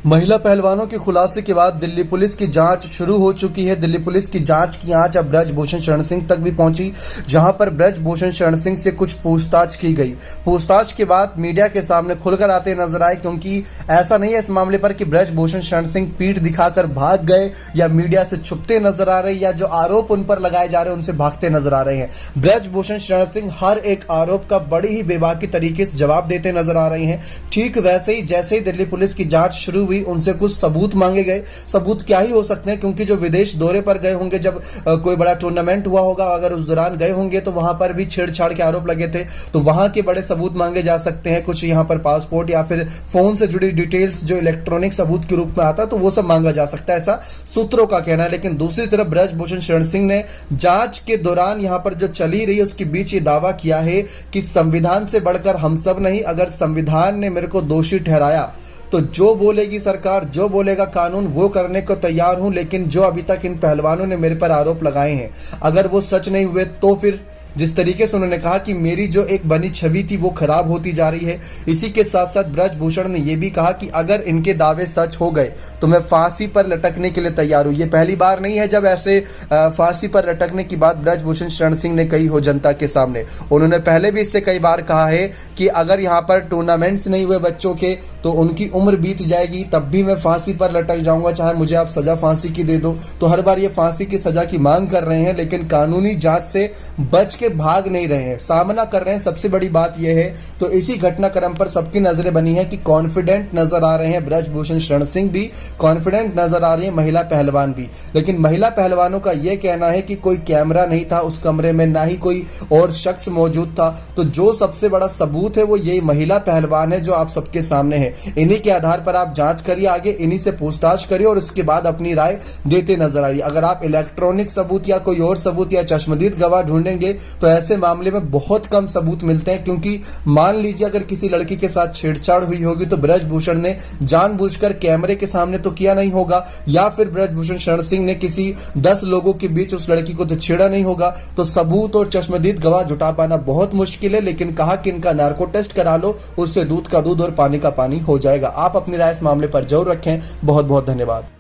महिला पहलवानों के खुलासे के बाद दिल्ली पुलिस की जांच शुरू हो चुकी है। दिल्ली पुलिस की जांच की आंच अब ब्रजभूषण शरण सिंह तक भी पहुंची, जहां पर ब्रजभूषण शरण सिंह से कुछ पूछताछ की गई। पूछताछ के बाद मीडिया के सामने खुलकर आते नजर आए, क्योंकि ऐसा नहीं है इस मामले पर कि ब्रजभूषण शरण सिंह पीठ दिखाकर भाग गए या मीडिया से छुपते नजर आ रहे या जो आरोप उन पर लगाए जा रहे हैं उनसे भागते नजर आ रहे हैं। ब्रजभूषण शरण सिंह हर एक आरोप का बड़ी ही बेबाकी तरीके से जवाब देते नजर आ रहे हैं। ठीक वैसे ही जैसे ही दिल्ली पुलिस की जांच शुरू, उनसे कुछ सबूत मांगे गए। सबूत क्या ही हो सकते हैं, क्योंकि जो विदेश दौरे पर गए होंगे, जब कोई बड़ा टूर्नामेंट हुआ होगा, अगर उस दौरान गए होंगे तो वहां पर भी छेड़छाड़ के आरोप लगे थे, तो वहां के बड़े सबूत मांगे जा सकते हैं। कुछ यहां पर पासपोर्ट या फिर फोन से जुड़ी डिटेल्स जो इलेक्ट्रॉनिक सबूत के रूप में आता है, तो वो सब मांगा जा सकता है, ऐसा सूत्रों का कहना है। लेकिन दूसरी तरफ ब्रजभूषण शरण सिंह ने जांच के दौरान यहां पर जो चली रही है उसके बीच ये दावा किया है कि संविधान से बढ़कर हम सब नहीं, अगर संविधान ने मेरे को दोषी ठहराया तो जो बोलेगी सरकार, जो बोलेगा कानून, वो करने को तैयार हूं। लेकिन जो अभी तक इन पहलवानों ने मेरे पर आरोप लगाए हैं, अगर वो सच नहीं हुए तो फिर जिस तरीके से उन्होंने कहा कि मेरी जो एक बनी छवि थी वो खराब होती जा रही है। इसी के साथ साथ ब्रजभूषण ने यह भी कहा कि अगर इनके दावे सच हो गए तो मैं फांसी पर लटकने के लिए तैयार हूं। ये पहली बार नहीं है जब ऐसे फांसी पर लटकने की बात ब्रजभूषण शरण सिंह ने कही हो जनता के सामने। उन्होंने पहले भी इससे कई बार कहा है कि अगर यहाँ पर टूर्नामेंट्स नहीं हुए बच्चों के तो उनकी उम्र बीत जाएगी, तब भी मैं फांसी पर लटक जाऊंगा, चाहे मुझे आप सजा फांसी की दे दो। तो हर बार ये फांसी की सजा की मांग कर रहे हैं, लेकिन कानूनी जांच से बच के भाग नहीं रहे हैं, सामना कर रहे हैं। सबसे बड़ी बात यह है, तो इसी घटनाक्रम पर सबकी नजरें बनी है कि कॉन्फिडेंट नजर आ रहे हैं ब्रजभूषण शरण सिंह भी, कॉन्फिडेंट नजर आ रही है महिला पहलवान भी। लेकिन महिला पहलवानों का यह कहना है कि कोई कैमरा नहीं था उस कमरे में, ना ही कोई और शख्स मौजूद था। तो जो सबसे बड़ा सबूत है वो यही महिला पहलवान है जो आप सबके सामने है। इन्हीं के आधार पर आप जांच करिए, आगे इन्हीं से पूछताछ करिए और उसके बाद अपनी राय देते नजर आइए। अगर आप इलेक्ट्रॉनिक सबूत या कोई और सबूत या चश्मदीद गवाह ढूंढेंगे तो ऐसे मामले में बहुत कम सबूत मिलते हैं, क्योंकि मान लीजिए अगर किसी लड़की के साथ छेड़छाड़ हुई होगी तो ब्रजभूषण ने जानबूझकर कैमरे के सामने तो किया नहीं होगा, या फिर ब्रजभूषण शरण सिंह ने किसी 10 लोगों के बीच उस लड़की को तो छेड़ा नहीं होगा। तो सबूत और चश्मदीद गवाह जुटा पाना बहुत मुश्किल है। लेकिन कहा कि इनका नार्को टेस्ट करा लो, उससे दूध का दूध और पानी का पानी हो जाएगा। आप अपनी राय इस मामले पर जरूर रखें। बहुत बहुत धन्यवाद।